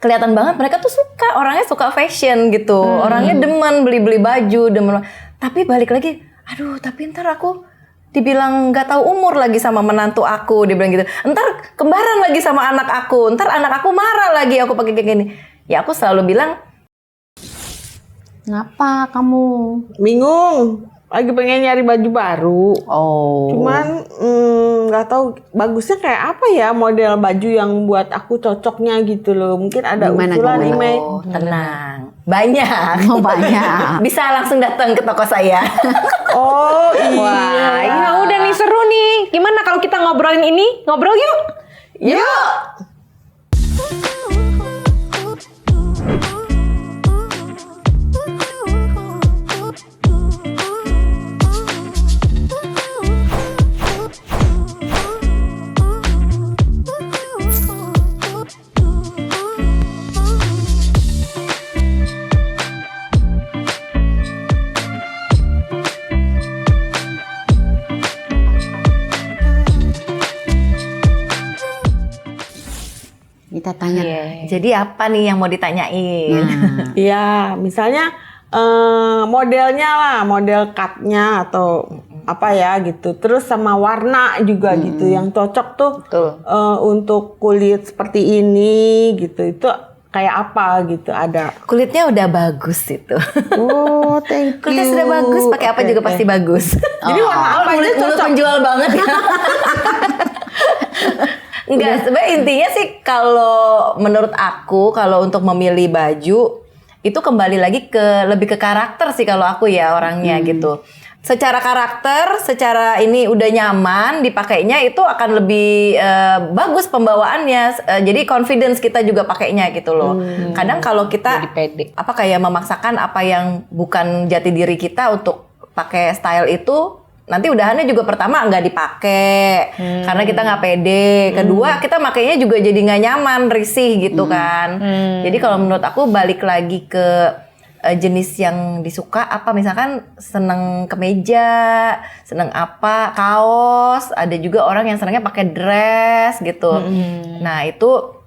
kelihatan banget mereka tuh suka, orangnya suka fashion gitu. Orangnya demen beli-beli baju, demen. Tapi balik lagi, aduh tapi ntar aku dibilang nggak tahu umur lagi sama menantu aku, dia bilang gitu. Ntar kembaran lagi sama anak aku, ntar anak aku marah lagi aku pakai kayak gini. Ya aku selalu bilang, Ngapa kamu? Bingung, lagi pengen nyari baju baru. Cuman nggak tahu bagusnya kayak apa ya, model baju yang buat aku cocoknya gitu loh. Mungkin ada usulan email. tenang, banyak. Banyak. Bisa langsung datang ke toko saya. Oh iya. Wah, ya udah nih seru nih. Gimana kalau kita ngobrolin ini? Ngobrol yuk. Yuk. Kita tanya. Jadi apa nih yang mau ditanyain? Iya, misalnya modelnya lah, model cutnya atau apa ya gitu. Terus sama warna juga gitu, yang cocok tuh untuk kulit seperti ini gitu. Itu kayak apa gitu ada. Kulitnya udah bagus itu. Oh, thank you. Kulitnya sudah bagus, pakai apa juga pasti bagus. Jadi warna apa aja mulut cocok. menjual banget ya. Enggak, sebenarnya intinya sih kalau menurut aku kalau untuk memilih baju itu kembali lagi lebih ke karakter sih kalau aku ya orangnya gitu. Secara karakter, secara ini udah nyaman dipakainya itu akan lebih bagus pembawaannya. Jadi confidence kita juga pakainya gitu loh. Kadang kalau kita Jadi pede. apa kayak memaksakan apa yang bukan jati diri kita untuk pakai style itu, nanti udahannya juga pertama nggak dipakai karena kita nggak pede. Kedua kita makainya juga jadi nggak nyaman, risih gitu kan. Jadi kalau menurut aku balik lagi ke jenis yang disuka apa, misalkan seneng kemeja, seneng apa, kaos. Ada juga orang yang senengnya pakai dress gitu. Nah itu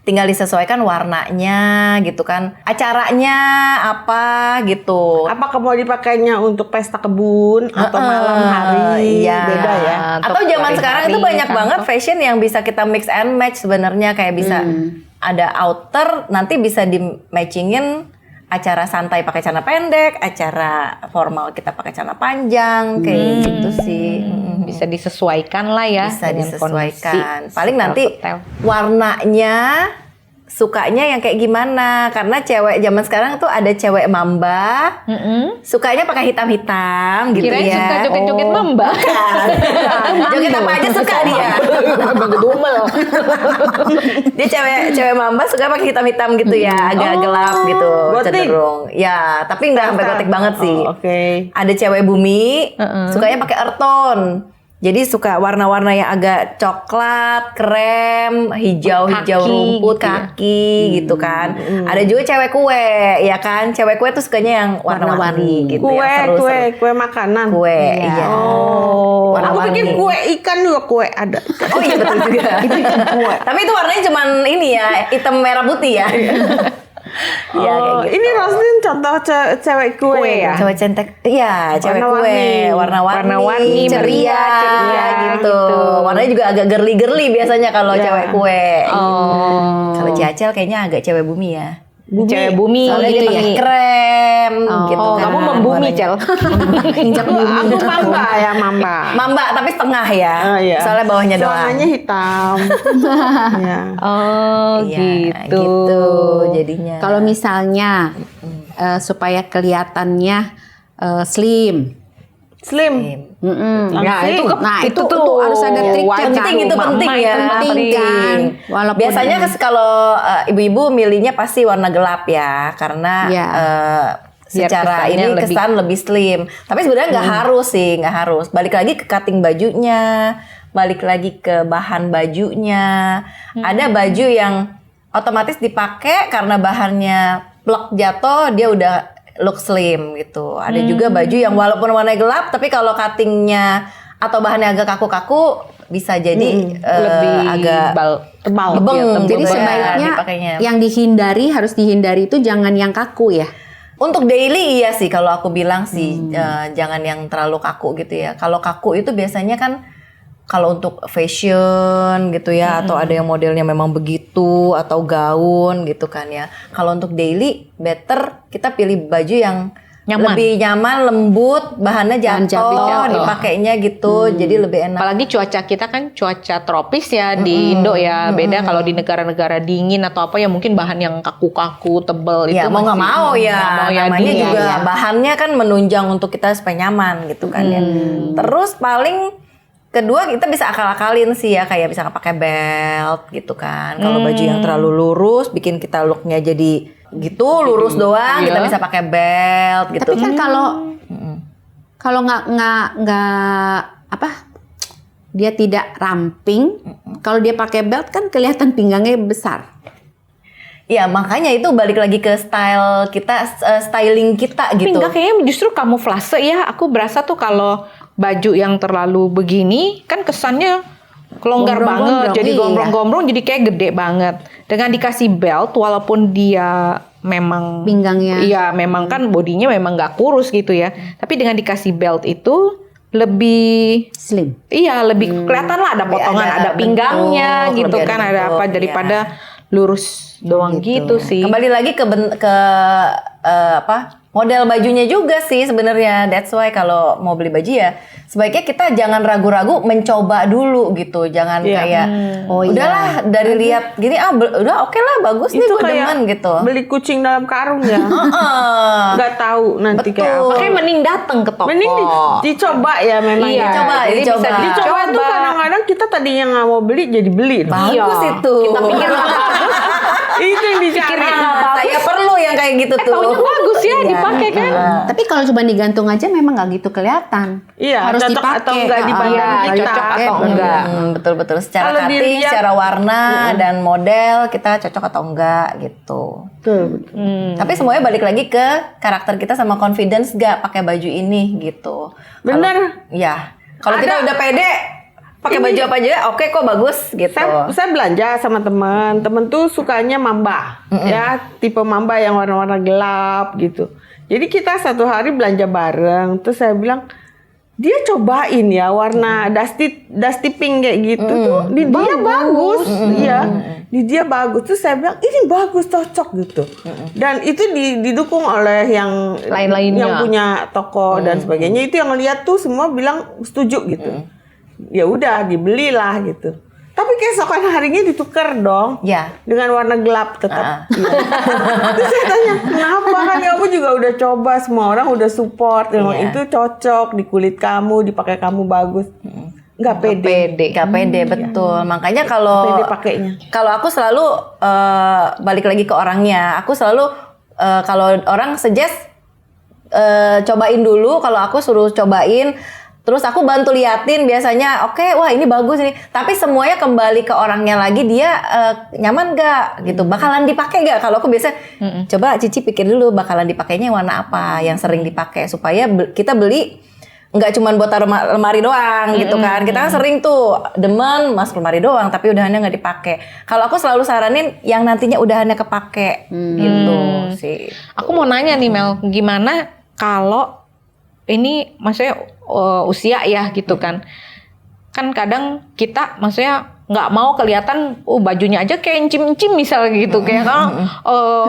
tinggal disesuaikan warnanya gitu kan, acaranya apa gitu. Apakah mau dipakainya untuk pesta kebun atau malam hari? Iya. Beda ya. Atau zaman sekarang itu banyak kantor. banget fashion yang bisa kita mix and match sebenarnya, kayak bisa ada outer nanti bisa di matchingin acara santai pakai celana pendek, acara formal kita pakai celana panjang, kayak gitu sih. Bisa disesuaikan lah ya. Bisa dengan disesuaikan. kondisi Paling nanti setel. warnanya sukanya yang kayak gimana, karena cewek zaman sekarang tuh ada cewek mamba, sukanya pakai hitam-hitam gitu. Kirain ya. suka joget-joget mamba. Joget apa aja suka dia. Dia cewek mamba suka pakai hitam-hitam gitu ya, agak gelap gitu Gotik. cenderung. Ya, tapi nggak sampai gotik banget sih. Oke. Ada cewek bumi, sukanya pakai earth tone. Jadi suka warna-warna yang agak coklat, krem, hijau-hijau Kaki, rumput, gitu ya. kaki gitu kan. Ada juga cewek kue, ya kan. Cewek kue tuh sukanya yang warna-warni gitu. Kue, yang seru-seru. kue makanan. Kue, iya. Oh, aku Warna-warni. pikir kue ikan juga, kue ada. Oh iya betul juga. Tapi itu warnanya cuman ini ya, hitam merah putih ya. Iya kayak gitu. Ini Roslyn contoh cewek kue, Kue ya. Cewek centek, iya cewek kue, warna-warni, ceria, gitu. Warnanya juga agak girly-girly biasanya kalau cewek kue. Kalau Ciacel kayaknya agak cewek bumi ya. Cewek bumi Soalnya dia gitu pakai ya. krem gitu kan. Kamu membumi, warnanya. Cel. Injak bumi. Aku mamba ya, mamba. Mamba tapi setengah ya. Oh, iya. Soalnya bawahnya doang. Celananya hitam. Ya. Oh, Iya, gitu. jadinya. Kalau misalnya supaya kelihatannya slim. Slim. Nah, Langsing. itu tuh harus ada triknya kan. Penting itu penting ya. Penting kan. Walaupun Biasanya kalau ibu-ibu milihnya pasti warna gelap ya, karena Iya. Biar secara kesannya ini kesan lebih slim. Tapi sebenarnya nggak harus sih, nggak harus. Balik lagi ke cutting bajunya, balik lagi ke bahan bajunya. Ada baju yang otomatis dipakai karena bahannya plek jatuh, dia udah look slim gitu. Ada juga baju yang walaupun warnanya gelap, tapi kalau cuttingnya atau bahannya agak kaku-kaku, bisa jadi lebih agak tebal. bebeng. Ya, Jadi Beban sebaiknya dipakainya. yang harus dihindari itu jangan yang kaku ya. Untuk daily iya sih kalau aku bilang sih jangan yang terlalu kaku gitu ya. Kalau kaku itu biasanya kan kalau untuk fashion gitu ya atau ada yang modelnya memang begitu atau gaun gitu kan ya. Kalau untuk daily better kita pilih baju yang Nyaman. lebih nyaman, lembut, bahannya jatuh, dipakainya gitu. Jadi lebih enak. Apalagi cuaca kita kan cuaca tropis ya di Indo ya. Beda kalau di negara-negara dingin atau apa ya mungkin bahan yang kaku-kaku, tebel Ya itu mau nggak masih- mau ya, nggak mau ya, namanya dingin. juga bahannya kan menunjang untuk kita supaya nyaman gitu kan ya. Terus paling kedua kita bisa akal-akalin sih ya, kayak bisa pakai belt gitu kan. Kalau baju yang terlalu lurus bikin kita looknya jadi gitu lurus doang, kita bisa pakai belt gitu. Tapi kan kalau nggak apa dia tidak ramping, kalau dia pakai belt kan kelihatan pinggangnya besar. Ya makanya itu balik lagi ke style kita, styling kita Tapi gitu. enggak, kayaknya justru kamuflase ya. Aku berasa tuh kalau baju yang terlalu begini kan kesannya kelonggar Gombrong-gombrong, banget, jadi iya. gombrong-gombrong, jadi kayak gede banget. Dengan dikasih belt, walaupun dia memang Pinggangnya. iya memang kan bodinya memang nggak kurus gitu ya. Tapi dengan dikasih belt itu lebih Slim. iya lebih kelihatan lah ada potongan, ada pinggangnya bentuk, gitu lebih kan, ada ada apa bentuk, daripada lurus doang gitu sih. Kembali lagi ke apa model bajunya juga sih sebenarnya. That's why kalau mau beli baju ya sebaiknya kita jangan ragu-ragu, mencoba dulu gitu. Jangan kayak udahlah dari lihat gini udah oke lah bagus nih Itu gue kayak demen gitu. beli kucing dalam karung ya. Nggak tahu nanti Betul. kayak apa. Makanya mending datang ke toko. Mending dicoba ya memang. Iya, Dicoba, jadi dicoba. bisa Dicoba tuh kadang-kadang kita tadinya nggak mau beli jadi beli. Bagus itu. Kita pikir Itu yang dicari. Saya perlu yang kayak gitu tuh. taunya bagus ya dipakai kan. Tapi kalau cuma digantung aja memang nggak gitu kelihatan. Iya, Harus cocok dipakai. atau enggak dibanding Iya, kita. cocok atau bener. enggak. Betul-betul secara Kalau cutting, dilihat- secara warna dan model kita cocok atau enggak gitu. Betul. Tapi semuanya balik lagi ke karakter kita sama confidence gak pakai baju ini gitu. Bener. Ya. Kalau kita Ada- udah pede pakai baju apa aja, oke kok bagus gitu. Saya belanja sama temen tuh sukanya mamba, ya tipe mamba yang warna-warna gelap gitu. Jadi kita satu hari belanja bareng, terus saya bilang dia cobain ya warna dusty pink kayak gitu tuh, di dia bagus, iya, di dia bagus. Terus saya bilang ini bagus, cocok gitu. Dan itu didukung oleh yang Lain-lainnya. yang punya toko dan sebagainya. Itu yang lihat tuh semua bilang setuju gitu. Ya udah dibelilah gitu. Tapi keesokan harinya ditukar dong. Ya. Dengan warna gelap tetap. Iya. Terus saya tanya, kenapa kan kamu juga udah coba, semua orang udah support, memang Iya. itu cocok di kulit kamu, dipakai kamu bagus. Nggak pede. Gak pede betul. Makanya kalau Pede pakainya. kalau aku selalu balik lagi ke orangnya. Aku selalu kalau orang suggest cobain dulu. Kalau aku suruh cobain. Terus aku bantu liatin biasanya, oke, wah ini bagus ini. Tapi semuanya kembali ke orangnya lagi, dia nyaman gak gitu, bakalan dipakai gak? Kalau aku biasa, coba Cici pikir dulu bakalan dipakainya warna apa yang sering dipakai supaya kita beli nggak cuma buat taruh lemari doang gitu kan. Kita kan sering tuh demen masuk lemari doang, tapi udahannya nggak dipakai. Kalau aku selalu saranin yang nantinya udahannya kepake gitu sih. Aku mau nanya nih Mel, gimana kalau ini maksudnya usia ya gitu kan. Kan kadang kita maksudnya nggak mau kelihatan bajunya aja kayak encim-encim misalnya gitu, kayak kan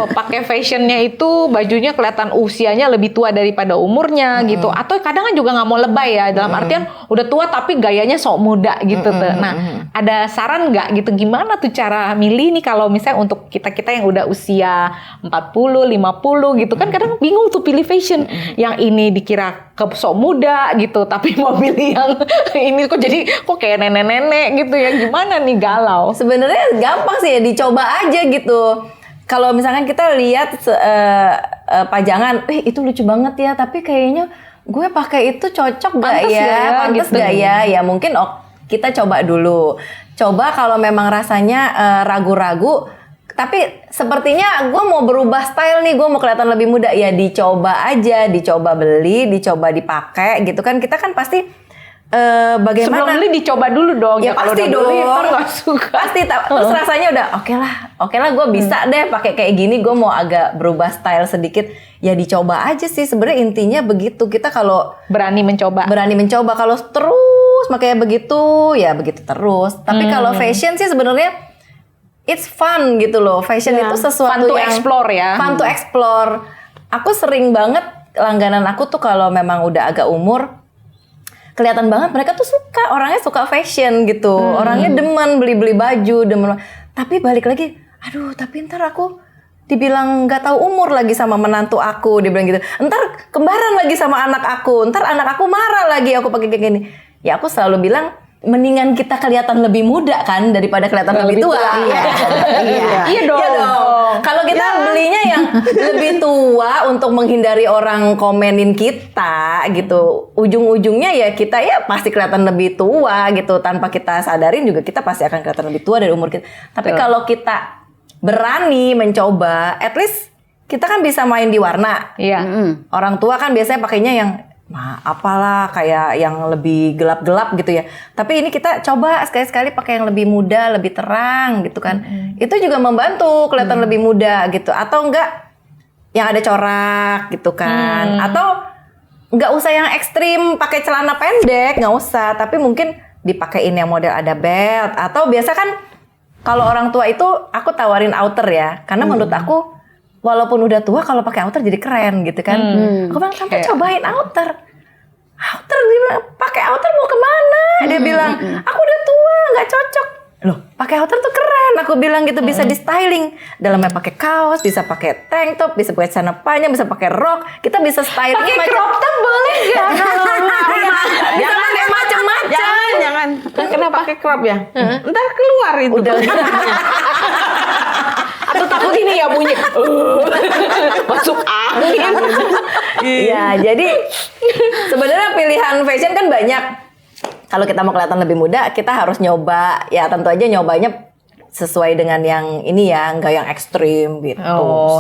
pakai fashionnya itu bajunya kelihatan usianya lebih tua daripada umurnya gitu, atau kadang kan juga nggak mau lebay ya, dalam artian udah tua tapi gayanya sok muda gitu tuh. Nah, ada saran nggak gitu gimana tuh cara milih nih kalau misalnya untuk kita-kita yang udah usia 40, 50 gitu kan kadang bingung tuh pilih fashion. Yang ini dikira ke sok muda gitu, tapi mau pilih yang ini kok jadi kok kayak nenek-nenek gitu ya, gimana nih, galau. Sebenarnya gampang sih ya, dicoba aja gitu. Kalau misalkan kita lihat pajangan, itu lucu banget ya, tapi kayaknya gue pakai itu cocok gak Pantes ya? gak ya? Pantes Gitu. gak ya? Ya mungkin kita coba dulu. Coba kalau memang rasanya ragu-ragu, tapi sepertinya gue mau berubah style nih, gue mau kelihatan lebih muda, ya dicoba aja, dicoba beli, dicoba dipakai gitu kan. Kita kan pasti bagaimana Sebelum beli dicoba dulu dong. ya kalau pasti udah beli, dong ntar nggak suka. pasti terus rasanya udah oke lah gue bisa deh pakai kayak gini, gue mau agak berubah style sedikit, ya dicoba aja sih sebenarnya, intinya begitu. Kita kalau Berani mencoba. kalau terus makanya begitu ya begitu terus. Tapi kalau fashion sih sebenarnya it's fun gitu loh. Fashion Ya, itu sesuatu fun to yang explore ya. fun to explore. Aku sering banget, langganan aku tuh kalau memang udah agak umur, kelihatan banget mereka tuh orangnya suka fashion gitu. Orangnya demen beli-beli baju, demen. Tapi balik lagi, aduh tapi ntar aku dibilang nggak tahu umur lagi sama menantu aku, dia bilang gitu. Ntar kembaran lagi sama anak aku, ntar anak aku marah lagi aku pakai kayak gini. Ya aku selalu bilang, mendingan kita kelihatan lebih muda kan daripada kelihatan lebih tua. Iya dong. Kalau kita belinya yang lebih tua untuk menghindari orang komenin kita gitu, ujung-ujungnya ya kita ya pasti kelihatan lebih tua gitu, tanpa kita sadarin juga kita pasti akan kelihatan lebih tua dari umur kita. Tapi kalau kita berani mencoba, at least kita kan bisa main di warna. Iya. Orang tua kan biasanya pakainya yang apalah kayak yang lebih gelap-gelap gitu ya. Tapi ini kita coba sekali-sekali pakai yang lebih muda, lebih terang gitu kan. Itu juga membantu kelihatan lebih muda gitu. Atau enggak yang ada corak gitu kan. Atau enggak usah yang ekstrim pakai celana pendek, enggak usah. Tapi mungkin dipakein yang model ada belt. Atau biasa kan kalau orang tua itu aku tawarin outer ya. Karena menurut aku walaupun udah tua, kalau pakai outer jadi keren gitu kan. Aku bilang, tante cobain outer. Outer, dia bilang, pakai outer mau kemana? Dia bilang, aku udah tua, nggak cocok. Loh, pakai outer tuh keren. Aku bilang gitu, bisa di styling. Dalamnya pakai kaos, bisa pakai tank top, bisa pakai celana panjang, bisa pakai rok. Kita bisa styling. Pakai crop top boleh nggak? Bisa pakai macam-macam. Jangan. Kenapa pakai crop ya? Ntar keluar itu. Udah. Atau takut ini ya bunyi. Masuk angin. Iya, jadi sebenarnya pilihan fashion kan banyak. Kalau kita mau kelihatan lebih muda, kita harus nyoba. Ya tentu aja nyobanya sesuai dengan yang ini ya, nggak yang ekstrim gitu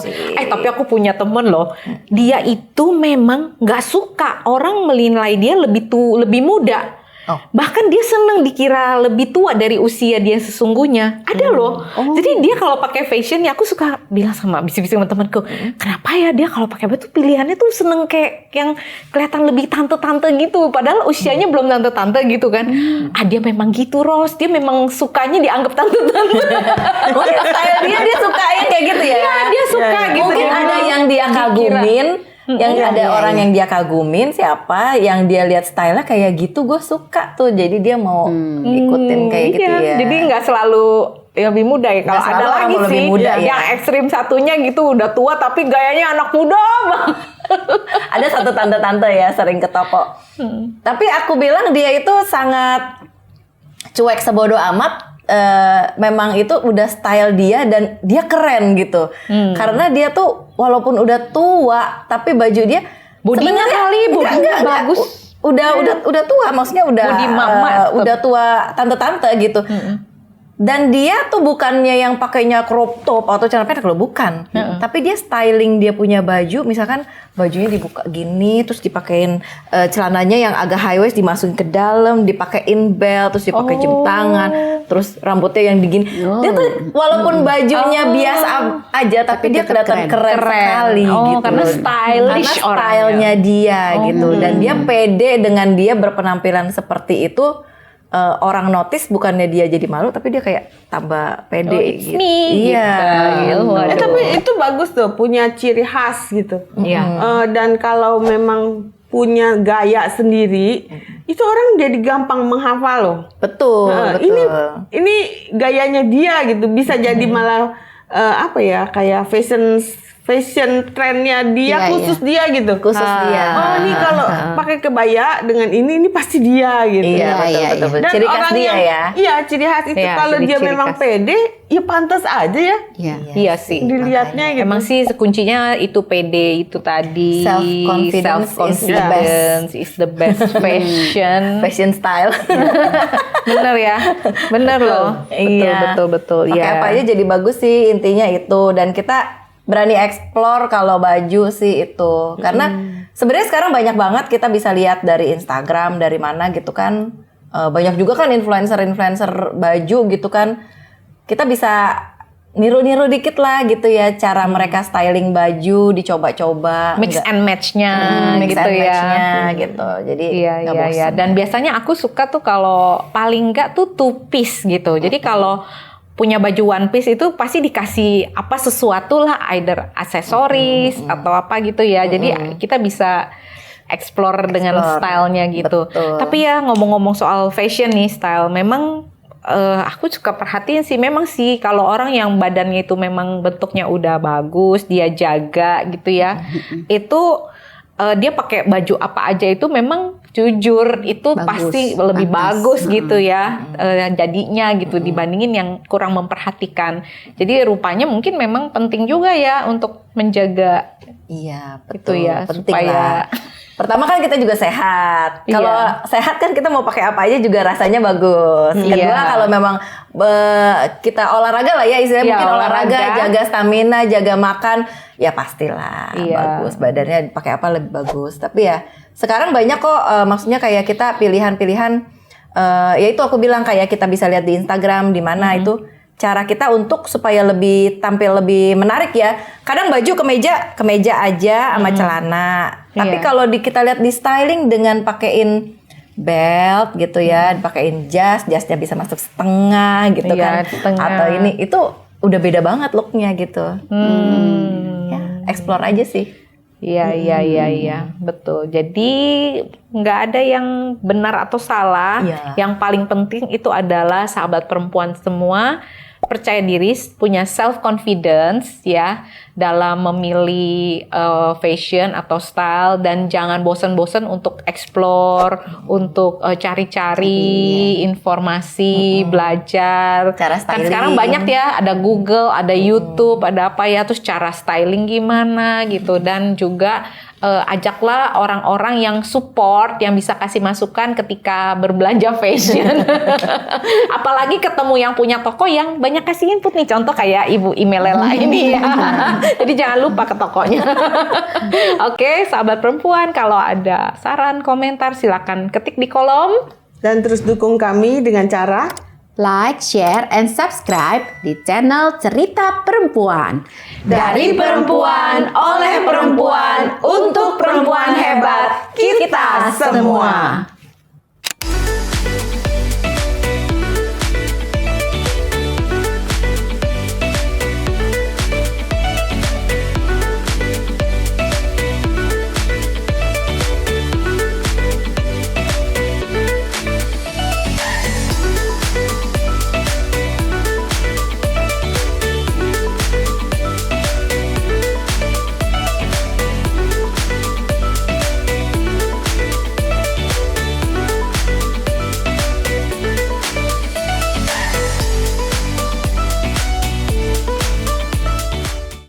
sih. Tapi aku punya temen loh. Dia itu memang nggak suka orang menilai dia lebih muda. Bahkan dia seneng dikira lebih tua dari usia dia sesungguhnya. Ada loh. Jadi dia kalau pakai fashion ya, aku suka bilang sama bisik-bisik sama temanku, kenapa ya dia kalau pakai baju pilihannya tuh seneng kayak yang kelihatan lebih tante-tante gitu. Padahal usianya belum tante-tante gitu kan. Dia memang gitu, Ros. Dia memang sukanya dianggap tante-tante. Mungkin style dia sukanya kayak gitu ya. Iya, dia suka gitu. Mungkin ada yang dia kagumin. Orang yang dia kagumin siapa, yang dia lihat style-nya kayak gitu, gue suka tuh, jadi dia mau ikutin kayak gitu ya. Jadi nggak selalu lebih muda ya. Kalau Nggak ada selalu lagi orang sih lebih muda, ya. yang ekstrim satunya gitu udah tua tapi gayanya anak muda. Ada satu tante-tante ya sering ke toko. Tapi aku bilang dia itu sangat cuek sebodo amat. Memang itu udah style dia dan dia keren gitu. Karena dia tuh walaupun udah tua tapi baju dia Bodinya sebenarnya kali, bodinya bagus. Udah tua, maksudnya udah Body mama tetep. udah tua tante-tante gitu. Dan dia tuh bukannya yang pakainya crop top atau celana pendek loh, bukan. Tapi dia styling, dia punya baju, misalkan bajunya dibuka gini, terus dipakein celananya yang agak high waist dimasukin ke dalam, dipakein belt, terus dipakai jam tangan, terus rambutnya yang digini. Dia tuh walaupun bajunya biasa aja, tapi dia kelihatan keren sekali gitu. Karena stylish Karena stylenya dia gitu. Dan dia pede dengan dia berpenampilan seperti itu. Orang notice, bukannya dia jadi malu, tapi dia kayak tambah pede it's gitu. me, Iya. gitu. Tapi itu bagus tuh, punya ciri khas gitu. Iya. Dan kalau memang punya gaya sendiri, itu orang jadi gampang menghafal loh. Betul, betul. Ini gayanya dia gitu, bisa jadi malah kayak fashion trennya dia, khusus dia gitu. Khusus dia. Oh, ini kalau pakai kebaya dengan ini pasti dia gitu. Iya, betul. Dan Ciri khas orang dia yang, ya. Iya, ciri khas itu. Iya, Kalau jadi dia ciri memang khas. pede, ya pantas aja ya. Iya sih. Dilihatnya gitu. Emang sih kuncinya itu pede itu tadi. Self-confidence is the best fashion. Fashion style. Bener ya, bener loh. Betul. Pakai Ya. apa aja jadi bagus sih, intinya itu. Dan kita berani explore kalau baju sih itu. Karena Sebenarnya sekarang banyak banget kita bisa lihat dari Instagram, dari mana gitu kan. Banyak juga kan influencer baju gitu kan. Kita bisa niru-niru dikit lah gitu ya cara mereka styling baju, dicoba-coba. Mix and match-nya mix gitu and ya. match-nya gitu. Jadi nggak bosan. Iya. Dan biasanya aku suka tuh kalau paling nggak tuh two piece gitu. Jadi kalau punya baju one piece itu pasti dikasih apa sesuatu lah, either aksesoris atau apa gitu ya. Jadi kita bisa explore dengan stylenya gitu. Betul. Tapi ya ngomong-ngomong soal fashion nih, style memang aku suka perhatiin sih, memang sih kalau orang yang badannya itu memang bentuknya udah bagus, dia jaga gitu ya, itu dia pakai baju apa aja itu memang jujur itu Bagus, pasti lebih pantas. bagus gitu ya jadinya gitu dibandingin yang kurang memperhatikan. Jadi rupanya mungkin memang penting juga ya untuk menjaga Iya, itu betul. ya Penting supaya lah. Pertama kan kita juga sehat. Kalau Iya. sehat kan kita mau pakai apa aja juga rasanya bagus. Kedua Iya. kalau memang kita olahraga lah ya, istilahnya Iya, mungkin olahraga, olahraga. jaga stamina, jaga makan, ya pastilah Iya. bagus. Badannya pakai apa lebih bagus. Tapi ya sekarang banyak kok, maksudnya kayak kita pilihan-pilihan. Ya itu aku bilang kayak kita bisa lihat di Instagram di mana itu. Cara kita untuk supaya lebih tampil lebih menarik ya. Kadang baju kemeja aja sama celana. Tapi Iya. kalau kita lihat di styling dengan pakein belt gitu ya, pakein jasnya bisa masuk setengah gitu kan. Iya, setengah. Atau ini itu udah beda banget looknya gitu. Ya, explore aja sih. Iya, betul. Jadi nggak ada yang benar atau salah. Iya. Yang paling penting itu adalah sahabat perempuan semua percaya diri, punya self confidence ya dalam memilih fashion atau style, dan jangan bosan-bosan untuk explore, untuk cari-cari informasi, belajar. Cara Kan styling. sekarang banyak ya, ada Google, ada YouTube, ada apa ya, terus cara styling gimana gitu, dan juga ajaklah orang-orang yang support, yang bisa kasih masukan ketika berbelanja fashion. Apalagi ketemu yang punya toko yang banyak kasih input nih, contoh kayak Ibu Imelela ini ya. Jadi jangan lupa ke tokonya. Oke, sahabat perempuan, kalau ada saran, komentar silakan ketik di kolom. Dan terus dukung kami dengan cara Like, share, and subscribe di channel Cerita Perempuan. Dari perempuan, oleh perempuan, untuk perempuan hebat, kita semua.